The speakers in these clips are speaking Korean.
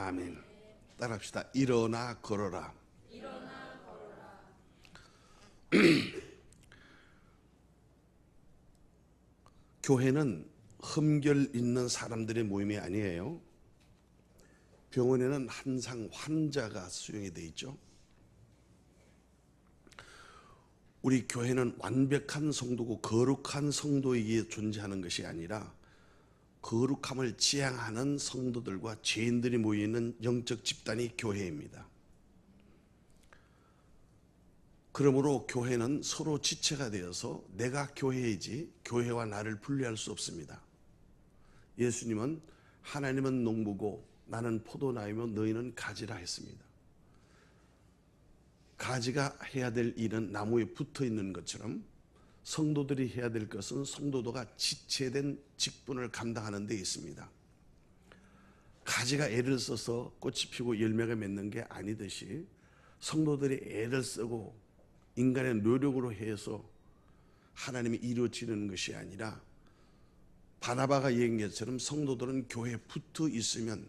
아멘. 따라합시다. 일어나 걸어라. 교회는 흠결 있는 사람들의 모임이 아니에요. 병원에는 항상 환자가 수용이 돼 있죠. 우리 교회는 완벽한 성도고 거룩한 성도에게 존재하는 것이 아니라 거룩함을 지향하는 성도들과 죄인들이 모이는 영적 집단이 교회입니다. 그러므로 교회는 서로 지체가 되어서 내가 교회이지 교회와 나를 분리할 수 없습니다. 예수님은 하나님은 농부고 나는 포도나무이며 너희는 가지라 했습니다. 가지가 해야 될 일은 나무에 붙어 있는 것처럼 성도들이 해야 될 것은 성도도가 지체된 직분을 감당하는 데 있습니다. 가지가 애를 써서 꽃이 피고 열매가 맺는 게 아니듯이 성도들이 애를 쓰고 인간의 노력으로 해서 하나님이 이루어지는 것이 아니라 바나바가 얘기한 것처럼 성도들은 교회에 붙어 있으면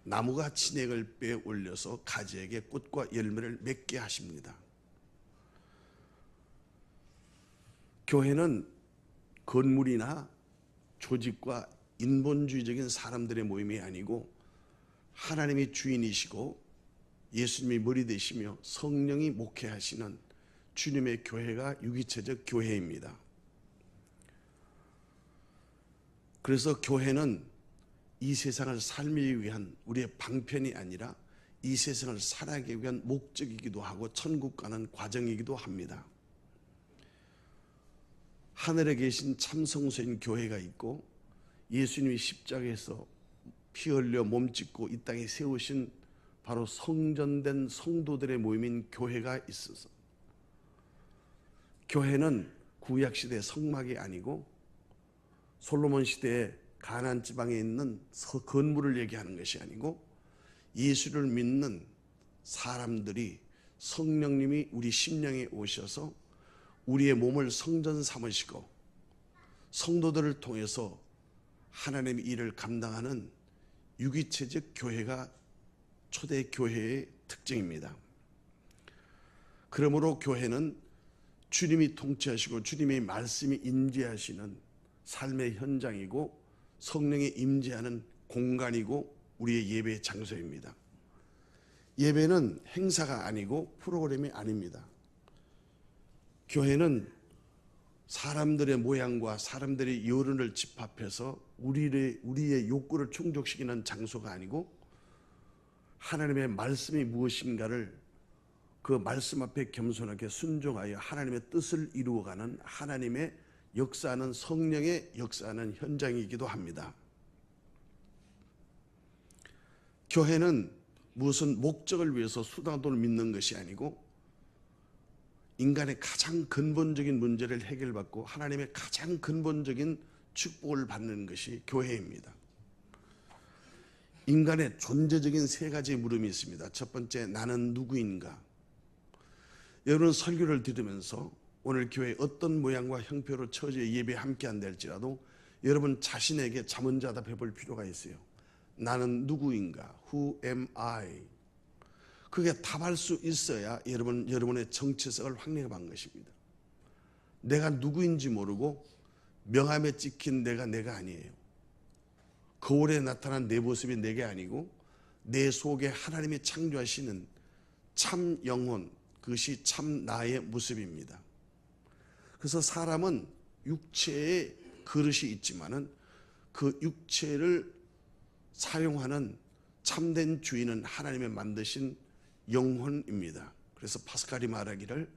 나무가 진액을 빼 올려서 가지에게 꽃과 열매를 맺게 하십니다. 교회는 건물이나 조직과 인본주의적인 사람들의 모임이 아니고 하나님이 주인이시고 예수님이 머리 되시며 성령이 목회하시는 주님의 교회가 유기체적 교회입니다. 그래서 교회는 이 세상을 살기 위한 우리의 방편이 아니라 이 세상을 살아가기 위한 목적이기도 하고 천국 가는 과정이기도 합니다. 하늘에 계신 참 성소인 교회가 있고 예수님이 십자가에서 피 흘려 몸짓고 이 땅에 세우신 바로 성전된 성도들의 모임인 교회가 있어서 교회는 구약시대 성막이 아니고 솔로몬 시대에 가나안 지방에 있는 건물을 얘기하는 것이 아니고 예수를 믿는 사람들이 성령님이 우리 심령에 오셔서 우리의 몸을 성전 삼으시고 성도들을 통해서 하나님의 일을 감당하는 유기체적 교회가 초대 교회의 특징입니다. 그러므로 교회는 주님이 통치하시고 주님의 말씀이 임재하시는 삶의 현장이고 성령이 임재하는 공간이고 우리의 예배 장소입니다. 예배는 행사가 아니고 프로그램이 아닙니다. 교회는 사람들의 모양과 사람들의 여론을 집합해서 우리의 욕구를 충족시키는 장소가 아니고 하나님의 말씀이 무엇인가를 그 말씀 앞에 겸손하게 순종하여 하나님의 뜻을 이루어가는 하나님의 역사하는 성령의 역사하는 현장이기도 합니다. 교회는 무슨 목적을 위해서 수단도를 믿는 것이 아니고 인간의 가장 근본적인 문제를 해결받고 하나님의 가장 근본적인 축복을 받는 것이 교회입니다. 인간의 존재적인 세 가지 물음이 있습니다. 첫 번째, 나는 누구인가? 여러분 설교를 들으면서 오늘 교회 어떤 모양과 형태로 처지에 예배 함께 한다 할지라도 여러분 자신에게 자문자답해 볼 필요가 있어요. 나는 누구인가? Who am I? 그게 답할 수 있어야 여러분의 정체성을 확립한 것입니다. 내가 누구인지 모르고 명함에 찍힌 내가 아니에요. 거울에 나타난 내 모습이 내게 아니고 내 속에 하나님이 창조하시는 참 영혼, 그것이 참 나의 모습입니다. 그래서 사람은 육체의 그릇이 있지만은 그 육체를 사용하는 참된 주인은 하나님의 만드신 영혼입니다. 그래서 파스칼이 말하기를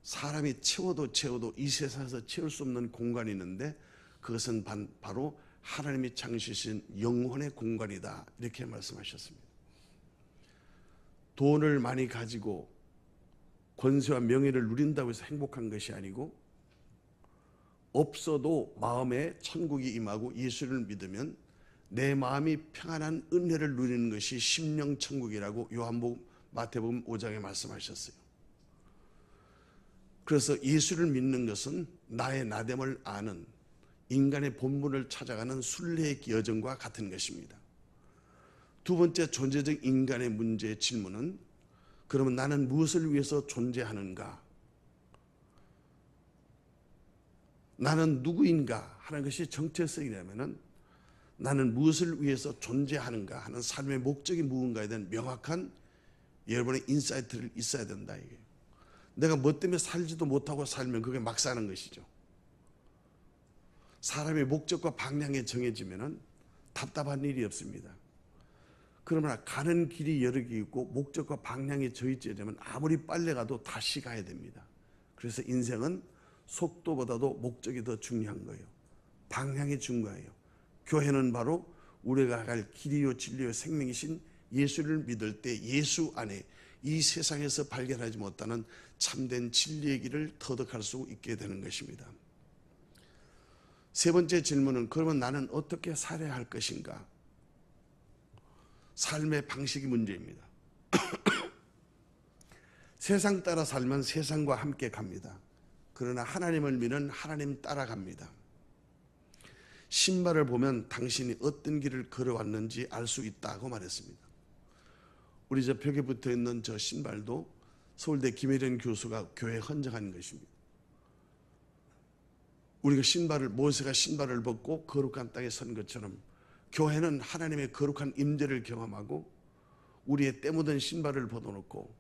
사람이 채워도 이 세상에서 채울 수 없는 공간이 있는데 그것은 바로 하나님이 창조하신 영혼의 공간이다, 이렇게 말씀하셨습니다. 돈을 많이 가지고 권세와 명예를 누린다고 해서 행복한 것이 아니고 없어도 마음에 천국이 임하고 예수를 믿으면 내 마음이 평안한 은혜를 누리는 것이 심령천국이라고 요한복음 마태복음 5장에 말씀하셨어요. 그래서 예수를 믿는 것은 나의 나됨을 아는 인간의 본분을 찾아가는 순례의 여정과 같은 것입니다. 두 번째 존재적 인간의 문제의 질문은 그러면 나는 무엇을 위해서 존재하는가? 나는 누구인가 하는 것이 정체성이라면 나는 무엇을 위해서 존재하는가 하는 삶의 목적이 무언가에 대한 명확한 여러분의 인사이트를 있어야 된다. 이게 내가 뭐 때문에 살지도 못하고 살면 그게 막 사는 것이죠. 사람의 목적과 방향이 정해지면 답답한 일이 없습니다. 그러나 가는 길이 여러 개 있고 목적과 방향이 정해지려면 아무리 빨리 가도 다시 가야 됩니다. 그래서 인생은 속도보다도 목적이 더 중요한 거예요. 방향이 중요해요. 교회는 바로 우리가 갈 길이요 진리요 생명이신 예수를 믿을 때 예수 안에 이 세상에서 발견하지 못하는 참된 진리의 길을 터득할 수 있게 되는 것입니다. 세 번째 질문은 그러면 나는 어떻게 살아야 할 것인가? 삶의 방식이 문제입니다. 세상 따라 살면 세상과 함께 갑니다. 그러나 하나님을 믿는 하나님 따라갑니다. 신발을 보면 당신이 어떤 길을 걸어왔는지 알 수 있다고 말했습니다. 우리 저 벽에 붙어 있는 저 신발도 서울대 김혜련 교수가 교회에 헌정한 것입니다. 우리가 모세가 신발을 벗고 거룩한 땅에 선 것처럼 교회는 하나님의 거룩한 임재를 경험하고 우리의 때 묻은 신발을 벗어놓고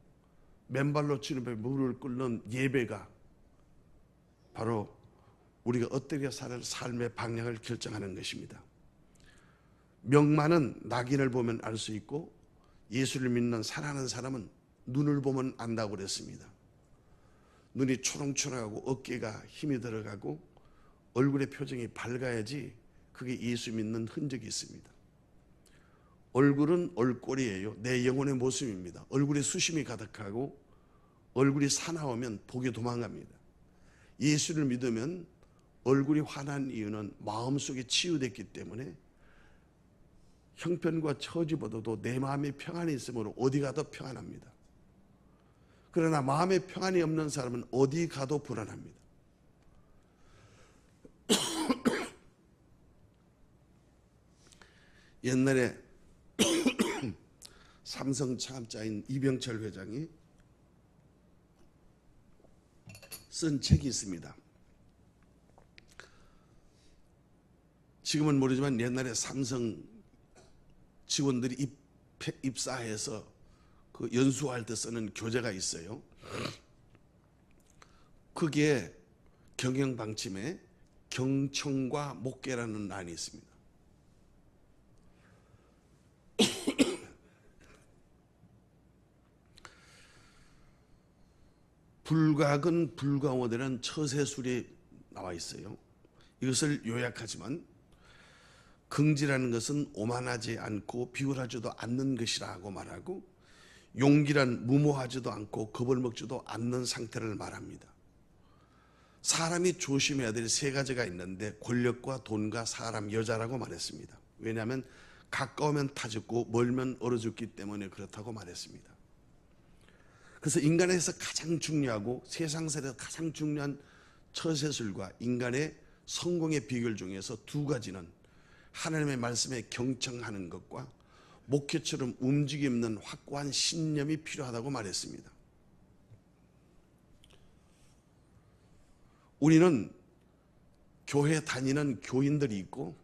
맨발로 주님의 무릎을 꿇는 예배가 바로 우리가 어떻게 살 삶의 방향을 결정하는 것입니다. 명만은 낙인을 보면 알 수 있고 예수를 믿는 사랑하는 사람은 눈을 보면 안다고 그랬습니다. 눈이 초롱초롱하고 어깨가 힘이 들어가고 얼굴의 표정이 밝아야지 그게 예수 믿는 흔적이 있습니다. 얼굴은 얼꼴이에요. 내 영혼의 모습입니다. 얼굴에 수심이 가득하고 얼굴이 사나우면 복이 도망갑니다. 예수를 믿으면 얼굴이 환한 이유는 마음속에 치유됐기 때문에 형편과 처지보다도 내 마음에 평안이 있으므로 어디 가도 평안합니다. 그러나 마음에 평안이 없는 사람은 어디 가도 불안합니다. 옛날에 삼성 창업자인 이병철 회장이 쓴 책이 있습니다. 지금은 모르지만 옛날에 삼성 직원들이 입사해서 그 연수할 때 쓰는 교재가 있어요. 그게 경영 방침에 경청과 목계라는 란이 있습니다. 불각은 불광어되는 처세술이 나와 있어요. 이것을 요약하지만 긍지라는 것은 오만하지 않고 비굴하지도 않는 것이라고 말하고 용기란 무모하지도 않고 겁을 먹지도 않는 상태를 말합니다. 사람이 조심해야 될 세 가지가 있는데 권력과 돈과 사람, 여자라고 말했습니다. 왜냐하면 가까우면 타죽고 멀면 얼어 죽기 때문에 그렇다고 말했습니다. 그래서 인간에서 가장 중요하고 세상살이에서 가장 중요한 처세술과 인간의 성공의 비결 중에서 두 가지는 하나님의 말씀에 경청하는 것과 목회처럼 움직임 있는 확고한 신념이 필요하다고 말했습니다. 우리는 교회 다니는 교인들이 있고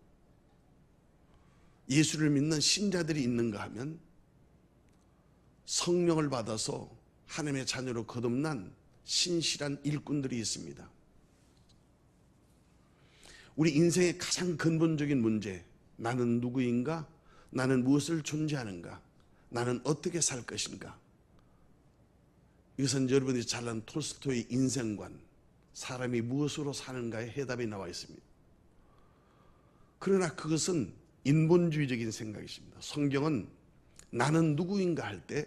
예수를 믿는 신자들이 있는가 하면 성령을 받아서 하나님의 자녀로 거듭난 신실한 일꾼들이 있습니다. 우리 인생의 가장 근본적인 문제, 나는 누구인가? 나는 무엇을 존재하는가? 나는 어떻게 살 것인가? 이것은 여러분이 잘 아는 톨스토이의 인생관, 사람이 무엇으로 사는가에 해답이 나와 있습니다. 그러나 그것은 인본주의적인 생각이십니다. 성경은 나는 누구인가 할 때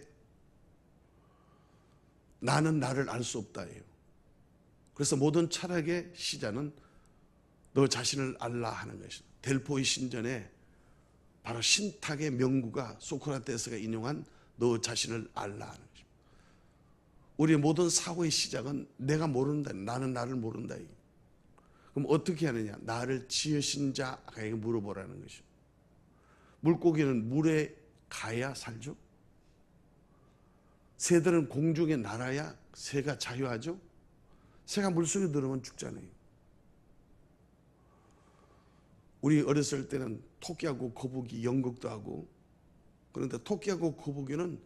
나는 나를 알 수 없다예요. 그래서 모든 철학의 시작은 너 자신을 알라 하는 것이다. 델포이 신전에 바로 신탁의 명구가 소크라테스가 인용한 너 자신을 알라 하는 것입니다. 우리의 모든 사고의 시작은 내가 모른다. 나는 나를 모른다. 그럼 어떻게 하느냐? 나를 지으신 자에게 물어보라는 것이죠. 물고기는 물에 가야 살죠? 새들은 공중에 날아야 새가 자유하죠? 새가 물속에 들어오면 죽잖아요. 우리 어렸을 때는 토끼하고 거북이 연극도 하고, 그런데 토끼하고 거북이는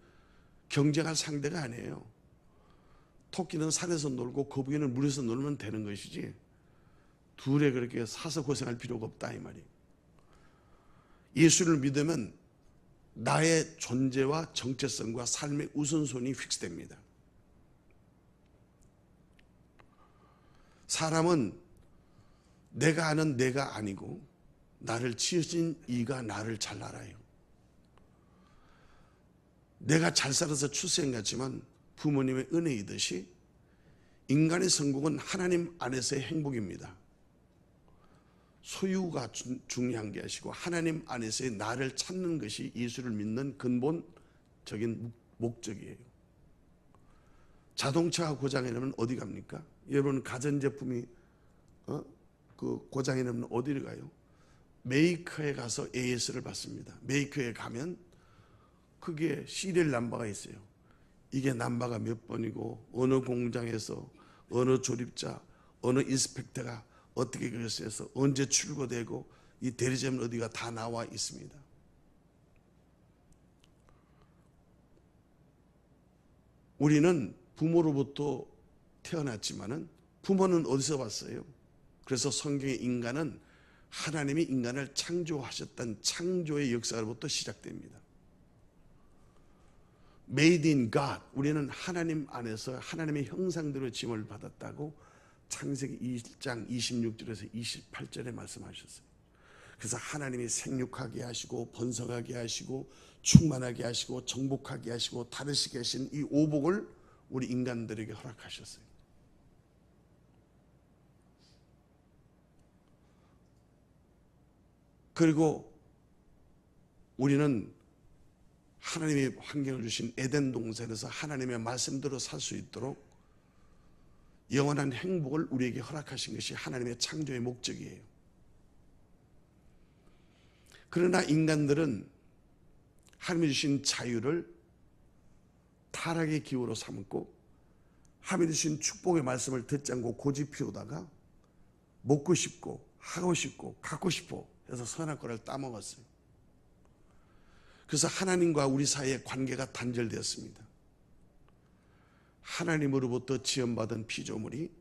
경쟁할 상대가 아니에요. 토끼는 산에서 놀고 거북이는 물에서 놀면 되는 것이지 둘에 그렇게 사서 고생할 필요가 없다 이 말이에요. 예수를 믿으면 나의 존재와 정체성과 삶의 우선순위 픽스됩니다. 사람은 내가 아는 내가 아니고 나를 지으신 이가 나를 잘 알아요. 내가 잘 살아서 출생했지만 부모님의 은혜이듯이 인간의 성공은 하나님 안에서의 행복입니다. 소유가 중요한 게 아니고 하나님 안에서의 나를 찾는 것이 예수를 믿는 근본적인 목적이에요. 자동차가 고장이 나면 어디 갑니까? 여러분 가전제품이 그 고장이 나면 어디를 가요? 메이커에 가서 AS를 받습니다. 메이커에 가면 그게 시리얼 넘버가 있어요. 이게 넘버가 몇 번이고 어느 공장에서 어느 조립자 어느 인스펙터가 어떻게 그래서 언제 출고되고 이 대리점 어디가 다 나와 있습니다. 우리는 부모로부터 태어났지만은 부모는 어디서 왔어요? 그래서 성경의 인간은 하나님이 인간을 창조하셨던 창조의 역사로부터 시작됩니다. Made in God, 우리는 하나님 안에서 하나님의 형상대로 지음을 받았다고 창세기 1장 26절에서 28절에 말씀하셨어요. 그래서 하나님이 생육하게 하시고 번성하게 하시고 충만하게 하시고 정복하게 하시고 다르시게 하신 이 오복을 우리 인간들에게 허락하셨어요. 그리고 우리는 하나님의 환경을 주신 에덴 동산에서 하나님의 말씀대로 살 수 있도록 영원한 행복을 우리에게 허락하신 것이 하나님의 창조의 목적이에요. 그러나 인간들은 하나님이 주신 자유를 타락의 기호로 삼고 하나님이 주신 축복의 말씀을 듣지 않고 고집 피우다가 먹고 싶고 하고 싶고 갖고 싶어 해서 선악과를 따먹었어요. 그래서 하나님과 우리 사이의 관계가 단절되었습니다. 하나님으로부터 지원받은 피조물이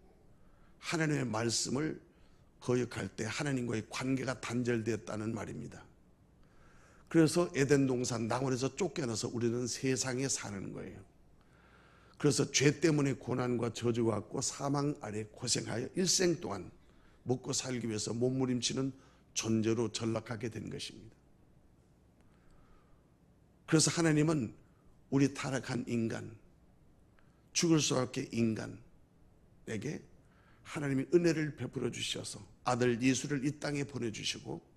하나님의 말씀을 거역할 때 하나님과의 관계가 단절되었다는 말입니다. 그래서 에덴 동산 낙원에서 쫓겨나서 우리는 세상에 사는 거예요. 그래서 죄 때문에 고난과 저주가 왔고 사망 아래 고생하여 일생 동안 먹고 살기 위해서 몸부림치는 존재로 전락하게 된 것입니다. 그래서 하나님은 우리 타락한 인간, 죽을 수밖에 인간에게 하나님이 은혜를 베풀어 주셔서 아들 예수를 이 땅에 보내주시고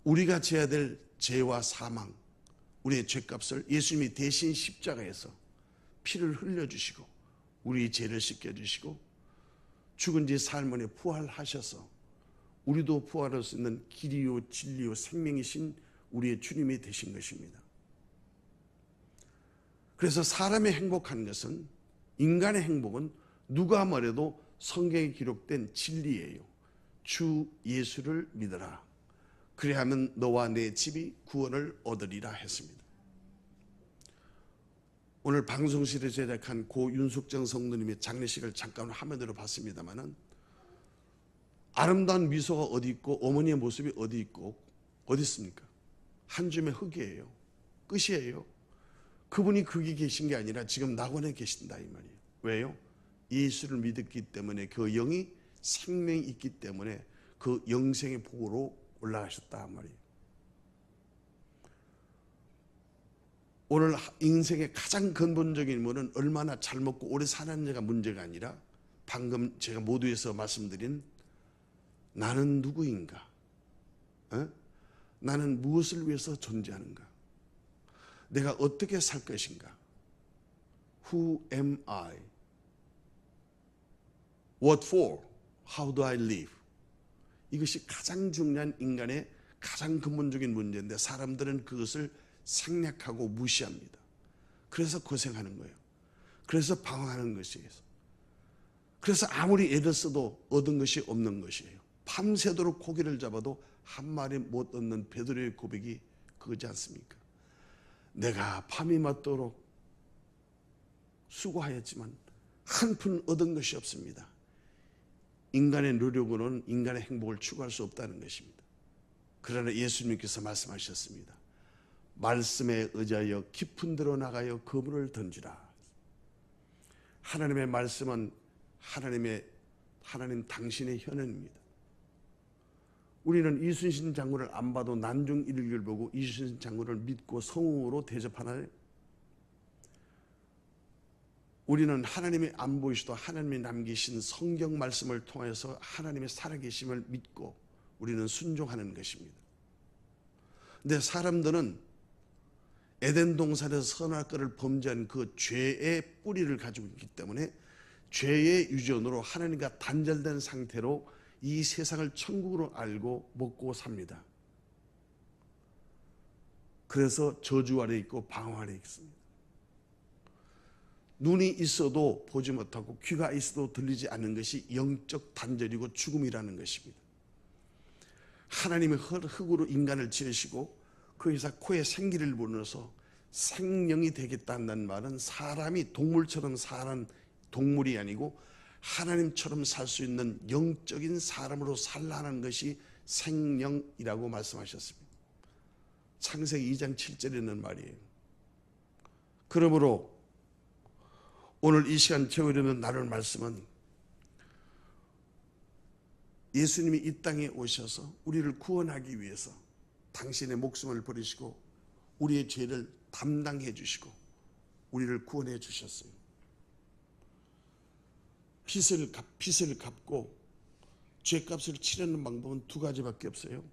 우리가 져야 될 죄와 사망, 우리의 죄값을 예수님이 대신 십자가에서 피를 흘려주시고 우리의 죄를 씻겨주시고 죽은 지 사흘 만에 부활하셔서 우리도 부활할 수 있는 길이요 진리요 생명이신 우리의 주님이 되신 것입니다. 그래서 사람의 행복한 것은, 인간의 행복은 누가 말해도 성경에 기록된 진리예요. 주 예수를 믿어라. 그래야면 너와 내 집이 구원을 얻으리라 했습니다. 오늘 방송실에 제작한 고 윤숙정 성도님의 장례식을 잠깐 화면으로 봤습니다마는 아름다운 미소가 어디 있고 어머니의 모습이 어디 있고 어디 있습니까? 한 줌의 흙이에요. 끝이에요. 그분이 거기 계신 게 아니라 지금 낙원에 계신다 이 말이에요. 왜요? 예수를 믿었기 때문에 그 영이 생명이 있기 때문에 그 영생의 복으로 올라가셨다 말이에요. 오늘 인생의 가장 근본적인 문은 얼마나 잘 먹고 오래 사는지가 문제가 아니라 방금 제가 모두에서 말씀드린 나는 누구인가? 나는 무엇을 위해서 존재하는가? 내가 어떻게 살 것인가? Who am I? What for? How do I live? 이것이 가장 중요한 인간의 가장 근본적인 문제인데 사람들은 그것을 생략하고 무시합니다. 그래서 고생하는 거예요. 그래서 방황하는 것이에요. 그래서 아무리 애를 써도 얻은 것이 없는 것이에요. 밤새도록 고기를 잡아도 한 마리 못 얻는 베드로의 고백이 그거지 않습니까? 내가 밤이 맞도록 수고하였지만 한 푼 얻은 것이 없습니다. 인간의 노력으로는 인간의 행복을 추구할 수 없다는 것입니다. 그러나 예수님께서 말씀하셨습니다. 말씀에 의지하여 깊은 데로 나가여 그물을 던지라. 하나님의 말씀은 하나님 당신의 현현입니다. 우리는 이순신 장군을 안 봐도 난중 일기를 보고 이순신 장군을 믿고 성웅으로 대접하나요? 우리는 하나님이 안 보이시도 하나님이 남기신 성경 말씀을 통해서 하나님의 살아계심을 믿고 우리는 순종하는 것입니다. 근데 사람들은 에덴 동산에서 선할 것을 범죄한 그 죄의 뿌리를 가지고 있기 때문에 죄의 유전으로 하나님과 단절된 상태로 이 세상을 천국으로 알고 먹고 삽니다. 그래서 저주 아래 있고 방황 아래 있습니다. 눈이 있어도 보지 못하고 귀가 있어도 들리지 않는 것이 영적 단절이고 죽음이라는 것입니다. 하나님이 흙으로 인간을 지으시고 거기서 코에 생기를 불어넣어서 생명이 되겠다는 말은 사람이 동물처럼 사는 동물이 아니고 하나님처럼 살 수 있는 영적인 사람으로 살라는 것이 생명이라고 말씀하셨습니다. 창세기 2장 7절에 있는 말이에요. 그러므로 오늘 이 시간 저희는 나눌 말씀은 예수님이 이 땅에 오셔서 우리를 구원하기 위해서 당신의 목숨을 버리시고 우리의 죄를 담당해 주시고 우리를 구원해 주셨어요. 빚을 갚고 죄값을 치르는 방법은 두 가지밖에 없어요.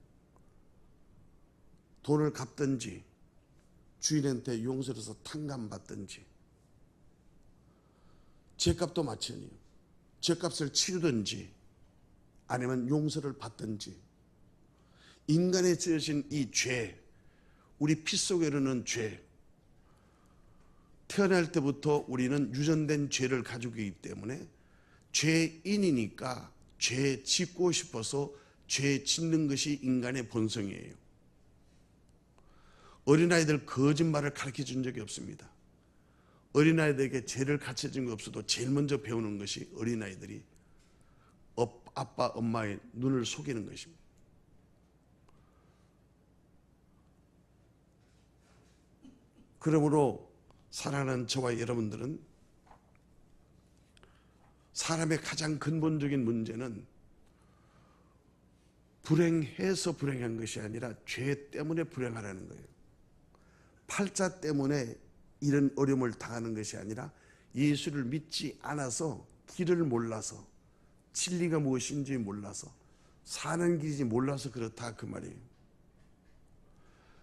돈을 갚든지 주인한테 용서를 해서 탕감받든지, 죄값도 마찬가지예요. 죄값을 치르든지 아니면 용서를 받든지. 인간의 지으신 이 죄, 우리 피 속에 흐르는 죄, 태어날 때부터 우리는 유전된 죄를 가지고 있기 때문에 죄인이니까 죄 짓고 싶어서 죄 짓는 것이 인간의 본성이에요. 어린아이들 거짓말을 가르쳐 준 적이 없습니다. 어린아이들에게 죄를 가르쳐 준 게 없어도 제일 먼저 배우는 것이 어린아이들이 아빠, 엄마의 눈을 속이는 것입니다. 그러므로 사랑하는 저와 여러분들은 사람의 가장 근본적인 문제는 불행해서 불행한 것이 아니라 죄 때문에 불행하라는 거예요. 팔자 때문에 이런 어려움을 당하는 것이 아니라 예수를 믿지 않아서, 길을 몰라서, 진리가 무엇인지 몰라서, 사는 길인지 몰라서 그렇다 그 말이에요.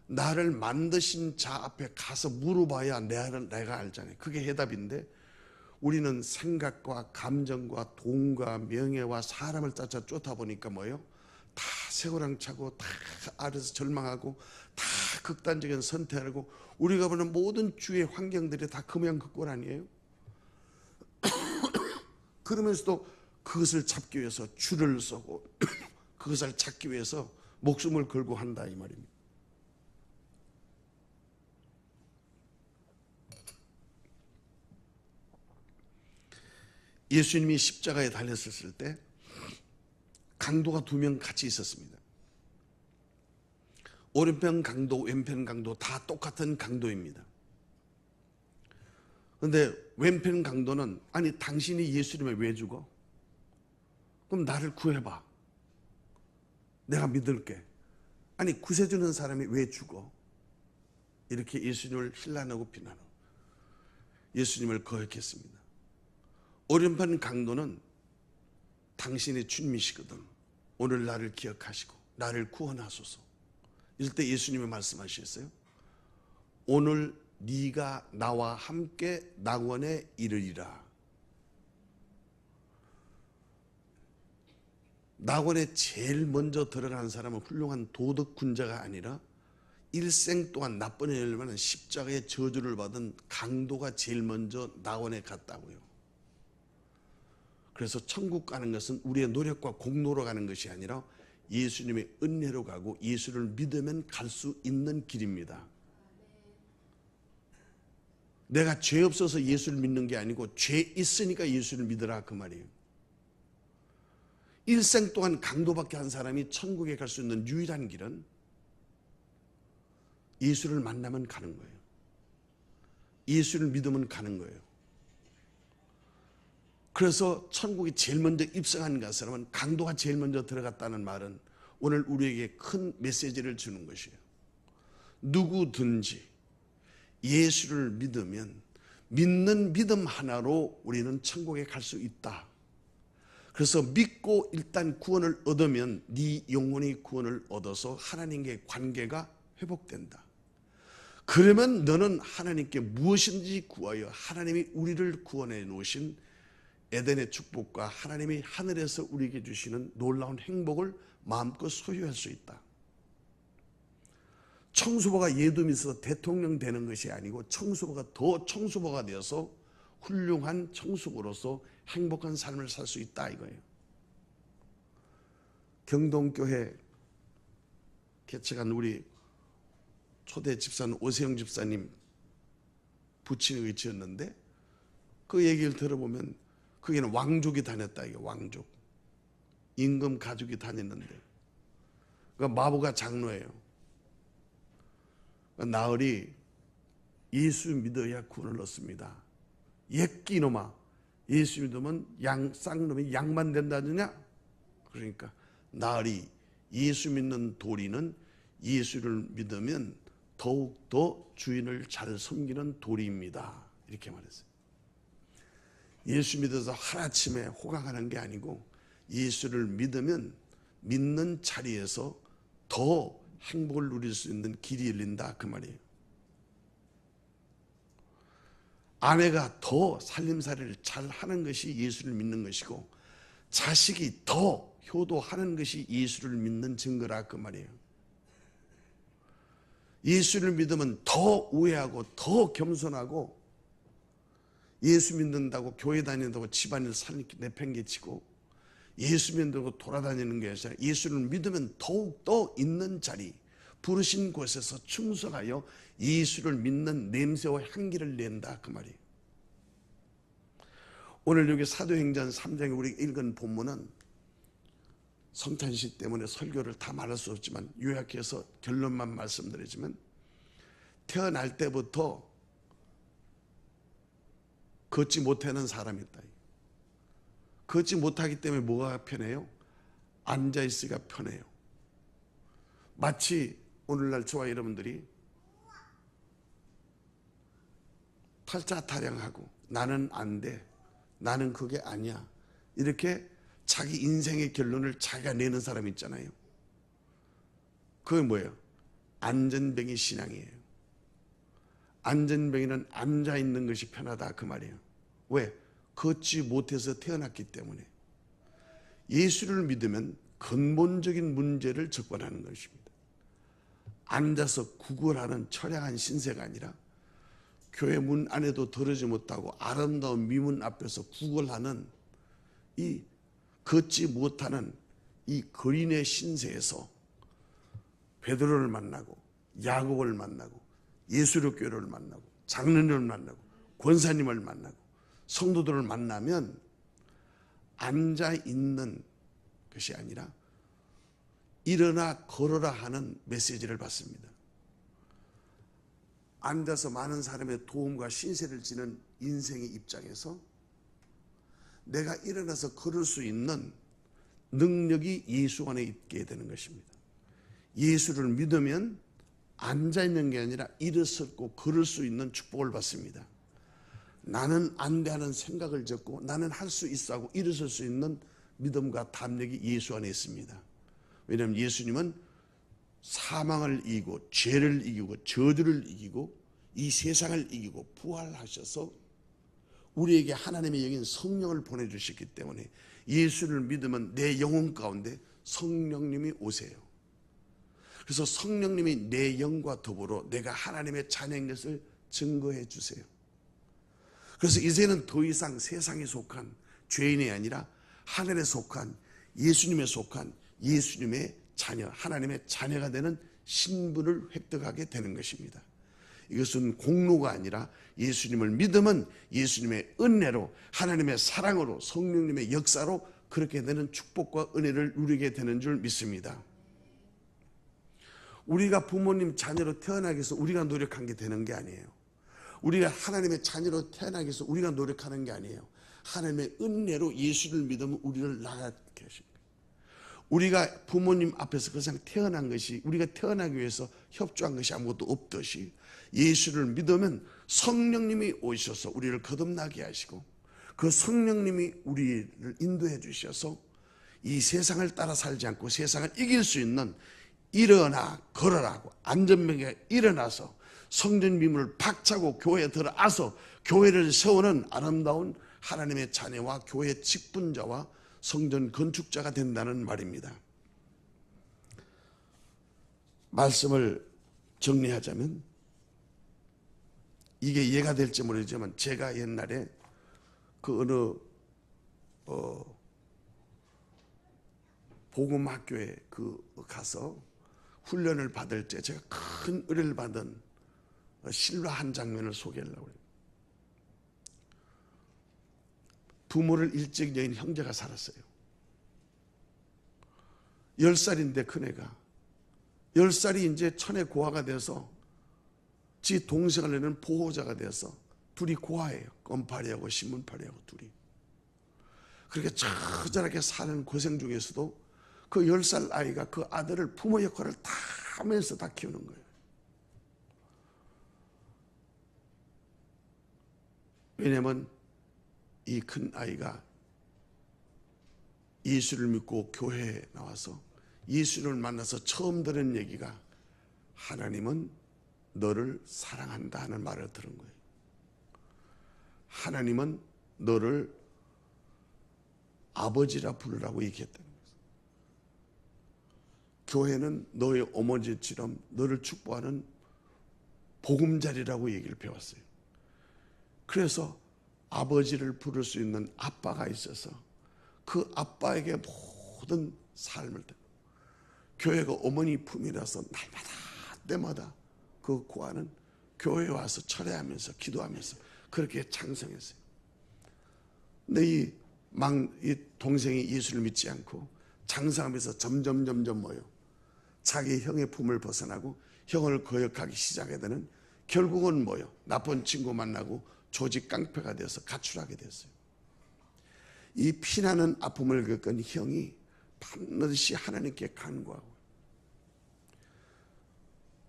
나를 만드신 자 앞에 가서 물어봐야 내가 알잖아요. 그게 해답인데 우리는 생각과 감정과 돈과 명예와 사람을 쫓아 보니까 뭐예요? 다 쇠고랑차고 다 아래서 절망하고 다 극단적인 선택하고 우리가 보는 모든 주의 환경들이 다 그 모양 그 꼴 아니에요? 그러면서도 그것을 잡기 위해서 줄을 서고 그것을 찾기 위해서 목숨을 걸고 한다 이 말입니다. 예수님이 십자가에 달렸을 때 강도가 두 명 같이 있었습니다. 오른편 강도, 왼편 강도 다 똑같은 강도입니다. 그런데 왼편 강도는 아니 당신이 예수님을 왜 죽어? 그럼 나를 구해봐. 내가 믿을게. 아니 구세주는 사람이 왜 죽어? 이렇게 예수님을 힐난하고 비난하고 예수님을 거역했습니다. 오른편 강도는 당신의 주님이시거든. 오늘 나를 기억하시고 나를 구원하소서. 이럴 때 예수님이 말씀하셨어요. 오늘 네가 나와 함께 낙원에 이르리라. 낙원에 제일 먼저 들어가는 사람은 훌륭한 도덕군자가 아니라 일생 동안 나쁜 일을 많은 십자가의 저주를 받은 강도가 제일 먼저 낙원에 갔다고요. 그래서 천국 가는 것은 우리의 노력과 공로로 가는 것이 아니라 예수님의 은혜로 가고 예수를 믿으면 갈 수 있는 길입니다. 내가 죄 없어서 예수를 믿는 게 아니고 죄 있으니까 예수를 믿으라 그 말이에요. 일생 동안 강도밖에 한 사람이 천국에 갈 수 있는 유일한 길은 예수를 만나면 가는 거예요. 예수를 믿으면 가는 거예요. 그래서 천국이 제일 먼저 입성한 그 사람은 강도가 제일 먼저 들어갔다는 말은 오늘 우리에게 큰 메시지를 주는 것이에요. 누구든지 예수를 믿으면 믿는 믿음 하나로 우리는 천국에 갈 수 있다. 그래서 믿고 일단 구원을 얻으면 네 영혼이 구원을 얻어서 하나님과의 관계가 회복된다. 그러면 너는 하나님께 무엇인지 구하여 하나님이 우리를 구원해 놓으신 에덴의 축복과 하나님이 하늘에서 우리에게 주시는 놀라운 행복을 마음껏 소유할 수 있다. 청소부가 예도 믿어서 대통령 되는 것이 아니고 청소부가 더 청소부가 되어서 훌륭한 청소부로서 행복한 삶을 살 수 있다 이거예요. 경동교회 개척한 우리 초대 집사는 오세영 집사님 부친의 의지였는데 그 얘기를 들어보면 거기는 왕족이 다녔다 이게 왕족. 임금 가족이 다녔는데 그러니까 마부가 장로예요. 그러니까 나으리 예수 믿어야 구원을 얻습니다. 옛끼 놈아 예수 믿으면 쌍놈이 양만 된다느냐? 그러니까 나으리 예수 믿는 도리는 예수를 믿으면 더욱더 주인을 잘 섬기는 도리입니다. 이렇게 말했어요. 예수 믿어서 하루아침에 호강하는 게 아니고 예수를 믿으면 믿는 자리에서 더 행복을 누릴 수 있는 길이 열린다 그 말이에요. 아내가 더 살림살이를 잘 하는 것이 예수를 믿는 것이고 자식이 더 효도하는 것이 예수를 믿는 증거라 그 말이에요. 예수를 믿으면 더 우애하고 더 겸손하고 예수 믿는다고 교회 다닌다고 집안일 내팽개치고 예수 믿는다고 돌아다니는 게 아니라 예수를 믿으면 더욱더 있는 자리 부르신 곳에서 충성하여 예수를 믿는 냄새와 향기를 낸다 그 말이에요. 오늘 여기 사도행전 3장에 우리가 읽은 본문은 성탄시 때문에 설교를 다 말할 수 없지만 요약해서 결론만 말씀드리지만 태어날 때부터 걷지 못하는 사람이 있다. 걷지 못하기 때문에 뭐가 편해요? 앉아있으기가 편해요. 마치 오늘날 저와 여러분들이 탈자타령하고 나는 안 돼, 나는 그게 아니야 이렇게 자기 인생의 결론을 자기가 내는 사람이 있잖아요. 그게 뭐예요? 안전뱅이 신앙이에요. 안전뱅이는 앉아있는 것이 편하다 그 말이에요. 왜? 걷지 못해서 태어났기 때문에. 예수를 믿으면 근본적인 문제를 접근하는 것입니다. 앉아서 구걸하는 처량한 신세가 아니라 교회 문 안에도 들어오지 못하고 아름다운 미문 앞에서 구걸하는 이 걷지 못하는 이 거린의 신세에서 베드로를 만나고 야곱을 만나고 예수교회를 만나고 장로님을 만나고 권사님을 만나고 성도들을 만나면 앉아있는 것이 아니라 일어나 걸어라 하는 메시지를 받습니다. 앉아서 많은 사람의 도움과 신세를 지는 인생의 입장에서 내가 일어나서 걸을 수 있는 능력이 예수 안에 있게 되는 것입니다. 예수를 믿으면 앉아있는 게 아니라 일어섰고 걸을 수 있는 축복을 받습니다. 나는 안 돼 하는 생각을 접고 나는 할 수 있어 하고 일어설 수 있는 믿음과 담력이 예수 안에 있습니다. 왜냐하면 예수님은 사망을 이기고 죄를 이기고 저주를 이기고 이 세상을 이기고 부활하셔서 우리에게 하나님의 영인 성령을 보내주셨기 때문에 예수를 믿으면 내 영혼 가운데 성령님이 오세요. 그래서 성령님이 내 영과 더불어 내가 하나님의 자녀인 것을 증거해 주세요. 그래서 이제는 더 이상 세상에 속한 죄인이 아니라 하늘에 속한 예수님에 속한 예수님의 자녀, 하나님의 자녀가 되는 신분을 획득하게 되는 것입니다. 이것은 공로가 아니라 예수님을 믿으면 예수님의 은혜로, 하나님의 사랑으로, 성령님의 역사로 그렇게 되는 축복과 은혜를 누리게 되는 줄 믿습니다. 우리가 부모님 자녀로 태어나기 위해서 우리가 노력한 게 되는 게 아니에요. 우리가 하나님의 자녀로 태어나기 위해서 우리가 노력하는 게 아니에요. 하나님의 은혜로 예수를 믿으면 우리를 나가게 하십니다. 우리가 부모님 앞에서 그냥 태어난 것이, 우리가 태어나기 위해서 협조한 것이 아무것도 없듯이 예수를 믿으면 성령님이 오셔서 우리를 거듭나게 하시고 그 성령님이 우리를 인도해 주셔서 이 세상을 따라 살지 않고 세상을 이길 수 있는 일어나 걸어라고 안전병에 일어나서 성전 미문을 박차고 교회에 들어와서 교회를 세우는 아름다운 하나님의 자녀와 교회 직분자와 성전 건축자가 된다는 말입니다. 말씀을 정리하자면 이게 이해가 될지 모르지만 제가 옛날에 그 어느 복음학교에 가서 훈련을 받을 때 제가 큰 은혜를 받은 실화 한 장면을 소개하려고 해요. 부모를 일찍 여인 형제가 살았어요. 10살인데 큰애가 10살이 이제 천의 고아가 돼서 지 동생을 내는 보호자가 돼서 둘이 고아예요. 껌파리하고 신문파리하고 둘이. 그렇게 처절하게 사는 고생 중에서도 그 10살 아이가 그 아들을 부모 역할을 다 하면서 다 키우는 거예요. 왜냐하면 이 큰 아이가 예수를 믿고 교회에 나와서 예수를 만나서 처음 들은 얘기가 하나님은 너를 사랑한다 하는 말을 들은 거예요. 하나님은 너를 아버지라 부르라고 얘기했다는 거예요. 교회는 너의 어머니처럼 너를 축복하는 보금자리라고 얘기를 배웠어요. 그래서 아버지를 부를 수 있는 아빠가 있어서 그 아빠에게 모든 삶을 교회가 어머니 품이라서 날마다 때마다 그 고아는 교회에 와서 철회하면서 기도하면서 그렇게 장성했어요. 근데 이 동생이 예수를 믿지 않고 장성하면서 점점 뭐요? 자기 형의 품을 벗어나고 형을 거역하기 시작하게 되는, 결국은 뭐요? 나쁜 친구 만나고 조직 깡패가 되어서 가출하게 됐어요. 이 피나는 아픔을 겪은 형이 반드시 하나님께 간구하고,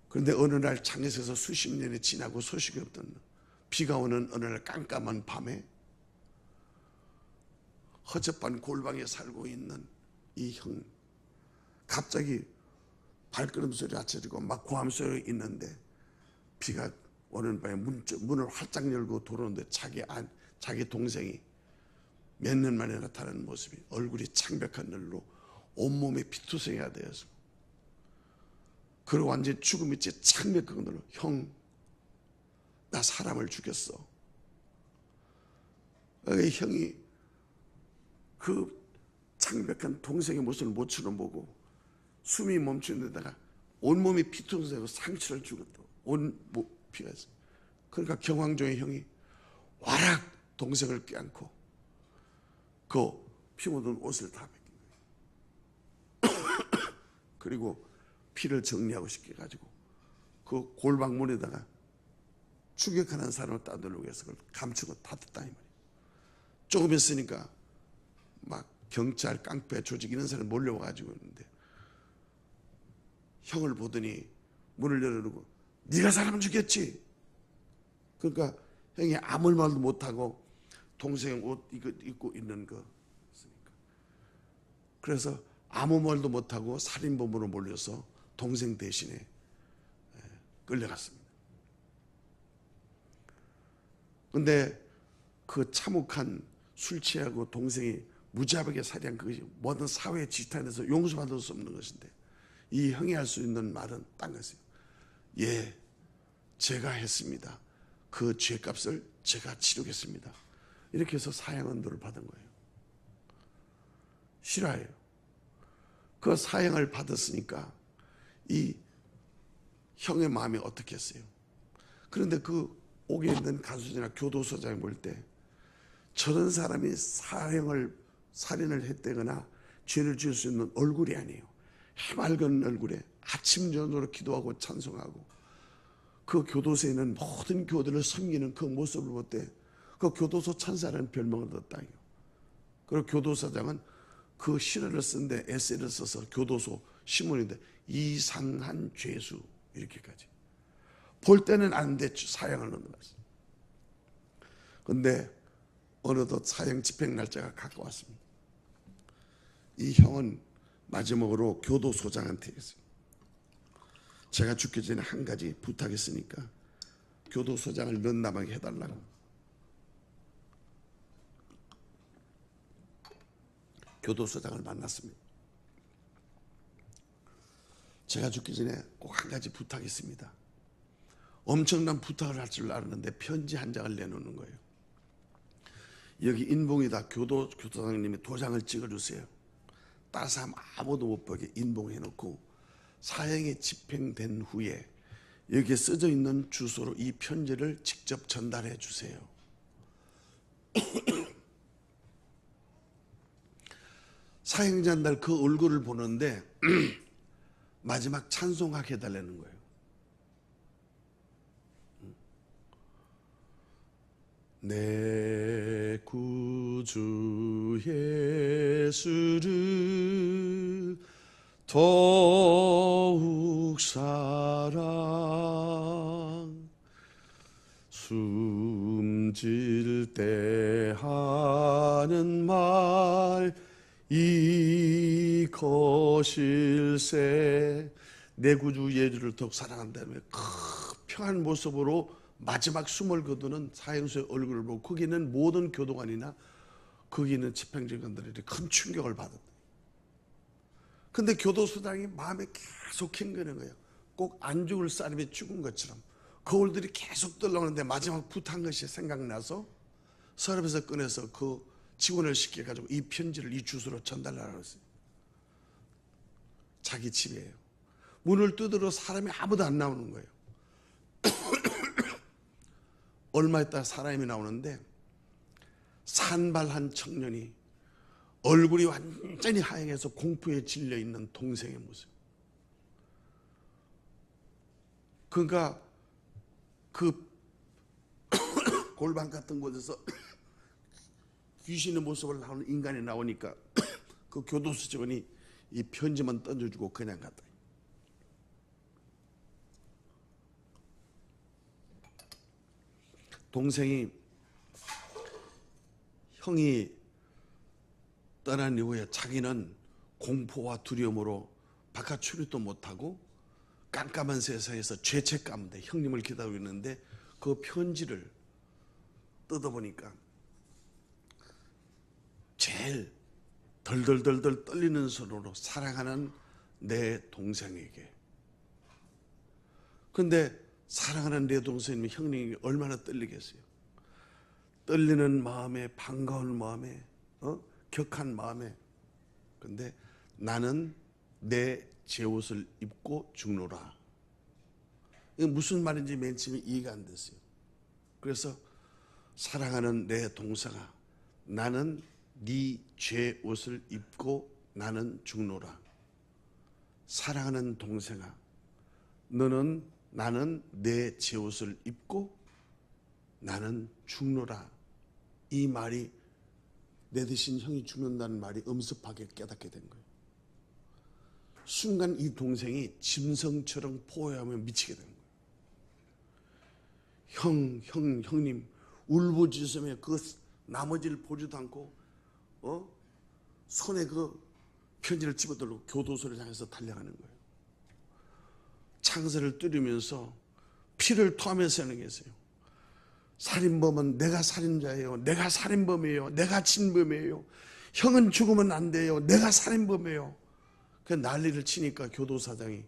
그런데 어느 날 장에서 수십 년이 지나고 소식이 없던 비가 오는 어느 날 깜깜한 밤에 허접한 골방에 살고 있는 이 형, 갑자기 발걸음 소리가 들리고 막 고함 소리가 있는데 비가 오는 밤에 문을 활짝 열고 들어오는데 자기 동생이 몇 년 만에 나타나는 모습이, 얼굴이 창백한 눈으로 온몸에 피투성이가 되어서, 그리고 완전히 죽음이 창백한 눈으로, 형, 나 사람을 죽였어. 형이 그 창백한 동생의 모습을 모처럼 보고 숨이 멈춘 데다가 온몸이 피투성이고 상처를 주었다. 온 피가 있어. 그러니까 경황종의 형이 와락 동생을 껴안고 그 피 묻은 옷을 다 벗긴 거예요. 그리고 피를 정리하고 시켜가지고 그 골방문에다가 추격하는 사람을 따돌리기 위해서 그걸 감추고 닫았다 이 말이에요. 조금 있으니까 막 경찰, 깡패, 조직 이런 사람이 몰려와가지고 있는데 형을 보더니 문을 열어놓고 네가 사람 죽였지? 그러니까 형이 아무 말도 못하고 동생 옷 입고 있는 거 있으니까, 그래서 아무 말도 못하고 살인범으로 몰려서 동생 대신에 끌려갔습니다. 근데 그 참혹한 술 취하고 동생이 무자비하게 살해한 그것이 모든 사회의 지탄에서 용서받을 수 없는 것인데 이 형이 할 수 있는 말은 딴 것이에요. 예, 제가 했습니다. 그 죄값을 제가 치르겠습니다. 이렇게 해서 사형언도를 받은 거예요. 실화예요. 그 사형을 받았으니까 이 형의 마음이 어떻겠어요? 그런데 그 옥에 있는 간수이나 교도소장이 볼 때 저런 사람이 살인을 했다거나 죄를 지을 수 있는 얼굴이 아니에요. 해맑은 얼굴에 아침 저녁으로 기도하고 찬송하고 그 교도소에 있는 모든 교도를 섬기는 그 모습을 볼 때 그 교도소 천사라는 별명을 얻었다요. 그리고 교도소장은 그 시를 쓴데 에세이를 써서 교도소 신문인데 이상한 죄수 이렇게까지 볼 때는 아는데 사형을 넣어놨어요. 그런데 어느덧 사형 집행 날짜가 가까웠습니다. 이 형은 마지막으로 교도소장한테 했어요. 제가 죽기 전에 한 가지 부탁했으니까 교도소장을 면담하게 해달라고. 교도소장을 만났습니다. 제가 죽기 전에 꼭 한 가지 부탁했습니다. 엄청난 부탁을 할 줄 알았는데 편지 한 장을 내놓는 거예요. 여기 인봉이다. 교도소장님이 도장을 찍어주세요. 다른 사람 아무도 못 보게 인봉해놓고 사형이 집행된 후에 여기에 써져 있는 주소로 이 편지를 직접 전달해 주세요. 사형자 날 그 얼굴을 보는데 마지막 찬송하게 해달라는 거예요. 내 구주 예수를 더욱 사랑 숨질 때 하는 말 이것일세. 내 구주 예수를 더욱 사랑한다며 평한 모습으로 마지막 숨을 거두는 사형수의 얼굴을 보고 거기 있는 모든 교도관이나 거기 있는 집행정관들이 큰 충격을 받았다. 근데 교도소장이 마음에 계속 캥기는 거예요. 꼭 안 죽을 사람이 죽은 것처럼 거울들이 계속 떠올라오는데 마지막 부탁한 것이 생각나서 서랍에서 꺼내서 그 직원을 시켜가지고 이 편지를 이 주소로 전달하라고 했어요. 자기 집이에요. 문을 두드려 사람이 아무도 안 나오는 거예요. 얼마 있다 사람이 나오는데 산발한 청년이 얼굴이 완전히 하얘서 공포에 질려 있는 동생의 모습. 그러니까 그 골방 같은 곳에서 귀신의 모습을 나오는 인간이 나오니까 그 교도소 직원이 이 편지만 던져주고 그냥 갔다. 동생이 형이 떠난 이후에 자기는 공포와 두려움으로 바깥 출입도 못하고 깜깜한 세상에서 죄책 가운데 형님을 기다리고 있는데 그 편지를 뜯어보니까 제일 덜덜덜덜 떨리는 손으로 사랑하는 내 동생에게. 그런데 사랑하는 내 동생이면 형님이 얼마나 떨리겠어요. 떨리는 마음에 반가운 마음에 격한 마음에. 근데 나는 내 제옷을 입고 죽노라. 이게 무슨 말인지 맨 처음에 이해가 안 됐어요. 그래서 사랑하는 내 동생아, 나는 네 죄옷을 입고 나는 죽노라. 사랑하는 동생아, 나는 내 제옷을 입고 나는 죽노라. 이 말이 내 대신 형이 죽는다는 말이 엄습하게 깨닫게 된 거예요. 순간 이 동생이 짐승처럼 포효하며 미치게 된 거예요. 형님 울부짖으며 그 나머지를 보지도 않고 손에 그 편지를 집어들고 교도소를 향해서 달려가는 거예요. 창살을 뚫으면서 피를 토하면서 하는 게 있어요. 살인범은 내가 살인자예요. 내가 살인범이에요. 내가 진범이에요. 형은 죽으면 안 돼요. 내가 살인범이에요. 그 난리를 치니까 교도사장이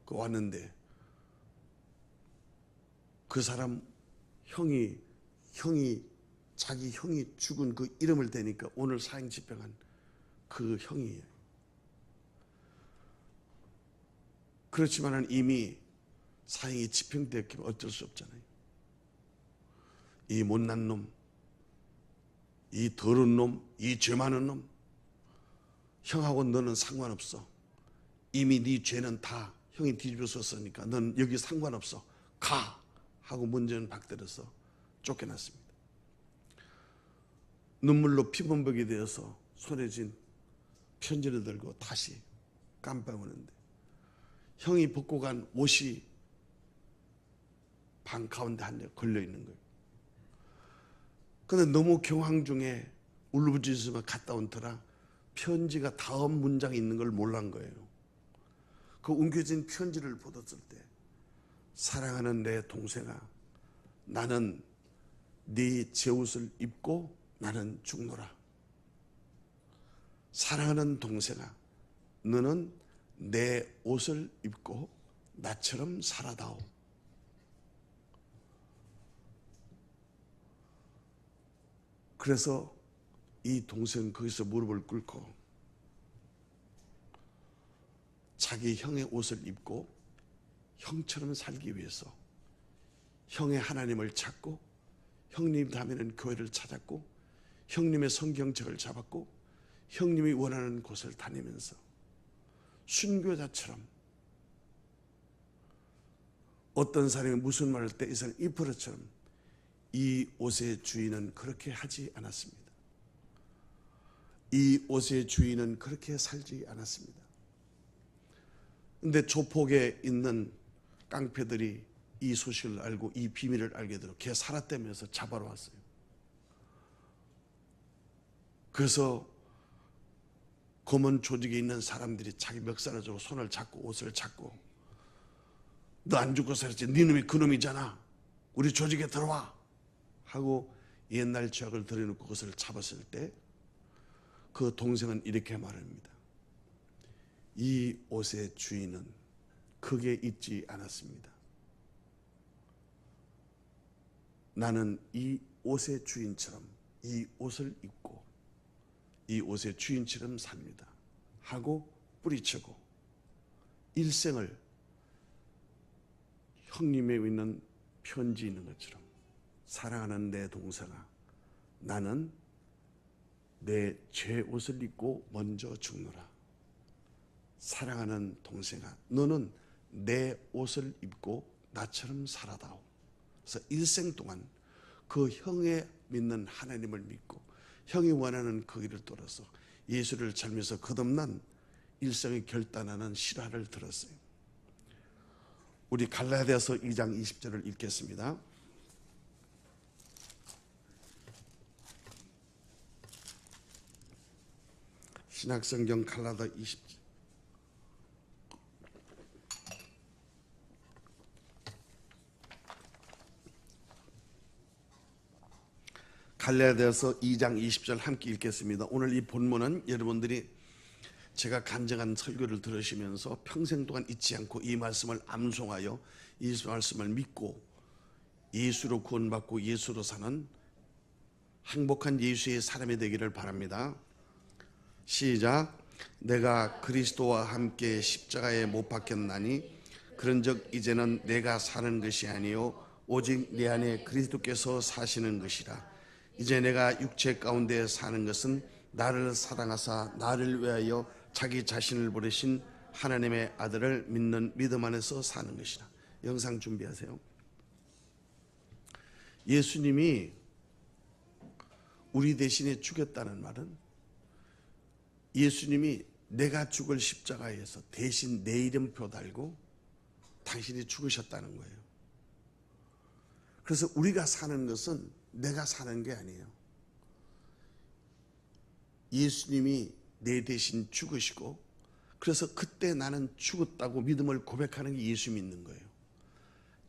왔는데 그 사람 자기 형이 죽은 그 이름을 대니까 오늘 사형 집행한 그 형이에요. 그렇지만은 이미 사형이 집행되었기에 어쩔 수 없잖아요. 이 못난 놈, 이 더러운 놈, 이 죄 많은 놈, 형하고 너는 상관없어. 이미 네 죄는 다 형이 뒤집어졌으니까 넌 여기 상관없어. 가! 하고 문제는 박대려서 쫓겨났습니다. 눈물로 피범벅이 되어서 손에 쥔 편지를 들고 다시 깜빡 오는데 형이 벗고 간 옷이 방 가운데 한 대 걸려 있는 거예요. 그런데 너무 경황 중에 울부짖으며 갔다 온 터라 편지가 다음 문장에 있는 걸 몰란 거예요. 그 옮겨진 편지를 보았을 때 사랑하는 내 동생아, 나는 네 제옷을 입고 나는 죽노라. 사랑하는 동생아, 너는 내 옷을 입고 나처럼 살아다오. 그래서 이 동생은 거기서 무릎을 꿇고 자기 형의 옷을 입고 형처럼 살기 위해서 형의 하나님을 찾고 형님 다음에는 교회를 찾았고 형님의 성경책을 잡았고 형님이 원하는 곳을 다니면서 순교자처럼 어떤 사람이 무슨 말을 할 때 이 사람 이프로처럼 이 옷의 주인은 그렇게 하지 않았습니다. 이 옷의 주인은 그렇게 살지 않았습니다. 그런데 조폭에 있는 깡패들이 이 소식을 알고 이 비밀을 알게 되고 걔 살았다면서 잡아러 왔어요. 그래서 검은 조직에 있는 사람들이 자기 멱살을 주고 손을 잡고 옷을 잡고 너 안 죽고 살았지? 네 놈이 그 놈이잖아. 우리 조직에 들어와 하고 옛날 죄악을 들여놓고 그것을 잡았을 때 그 동생은 이렇게 말합니다. 이 옷의 주인은 크게 잊지 않았습니다. 나는 이 옷의 주인처럼 이 옷을 입고 이 옷의 주인처럼 삽니다 하고 뿌리치고 일생을 형님에 있는 편지 있는 것처럼 사랑하는 내 동생아, 나는 내 죄 옷을 입고 먼저 죽노라. 사랑하는 동생아, 너는 내 옷을 입고 나처럼 살아다오. 그래서 일생 동안 그 형의 믿는 하나님을 믿고 형이 원하는 그 길을 돌아서 예수를 살면서 거듭난 일생을 결단하는 실화를 들었어요. 우리 갈라디아서 2장 20절을 읽겠습니다. 신약성경 갈라디아 20절. 갈라디아서 2장 20절 함께 읽겠습니다. 오늘 이 본문은 여러분들이 제가 간증한 설교를 들으시면서 평생 동안 잊지 않고 이 말씀을 암송하여 이 말씀을 믿고 예수로 구원받고 예수로 사는 행복한 예수의 사람이 되기를 바랍니다. 시작. 내가 그리스도와 함께 십자가에 못 박혔나니 그런즉 이제는 내가 사는 것이 아니요 오직 내 안에 그리스도께서 사시는 것이라. 이제 내가 육체 가운데 사는 것은 나를 사랑하사 나를 위하여 자기 자신을 버리신 하나님의 아들을 믿는 믿음 안에서 사는 것이라. 영상 준비하세요. 예수님이 우리 대신에 죽였다는 말은 예수님이 내가 죽을 십자가에서 대신 내 이름표 달고 당신이 죽으셨다는 거예요. 그래서 우리가 사는 것은 내가 사는 게 아니에요. 예수님이 내 대신 죽으시고 그래서 그때 나는 죽었다고 믿음을 고백하는 게 예수 믿는 거예요.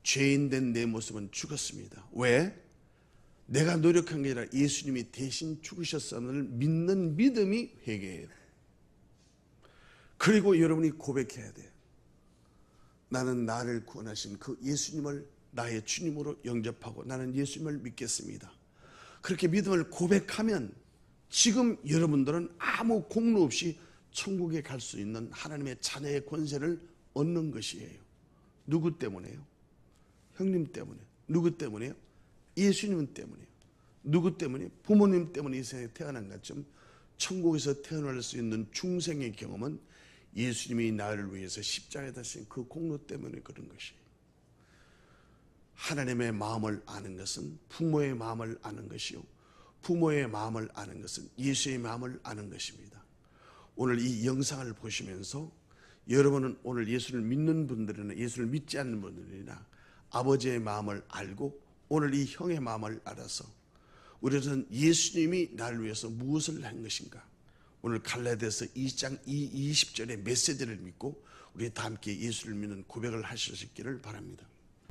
죄인 된 내 모습은 죽었습니다. 왜? 내가 노력한 게 아니라 예수님이 대신 죽으셨음을 믿는 믿음이 회개예요. 그리고 여러분이 고백해야 돼요. 나는 나를 구원하신 그 예수님을 나의 주님으로 영접하고 나는 예수님을 믿겠습니다. 그렇게 믿음을 고백하면 지금 여러분들은 아무 공로 없이 천국에 갈 수 있는 하나님의 자녀의 권세를 얻는 것이에요. 누구 때문에요? 형님 때문에. 누구 때문에요? 예수님 때문에요. 누구 때문에? 부모님 때문에 이 세상에 태어난 것처럼 천국에서 태어날 수 있는 중생의 경험은 예수님이 나를 위해서 십자가에 다신 그 공로 때문에 그런 것이에요. 하나님의 마음을 아는 것은 부모의 마음을 아는 것이요, 부모의 마음을 아는 것은 예수의 마음을 아는 것입니다. 오늘 이 영상을 보시면서 여러분은 오늘 예수를 믿는 분들이나 예수를 믿지 않는 분들이나 아버지의 마음을 알고 오늘 이 형의 마음을 알아서 우리는 예수님이 나를 위해서 무엇을 한 것인가, 오늘 갈라디아서 2장 20절의 메시지를 믿고 우리 다 함께 예수를 믿는 고백을 하실 수 있기를 바랍니다.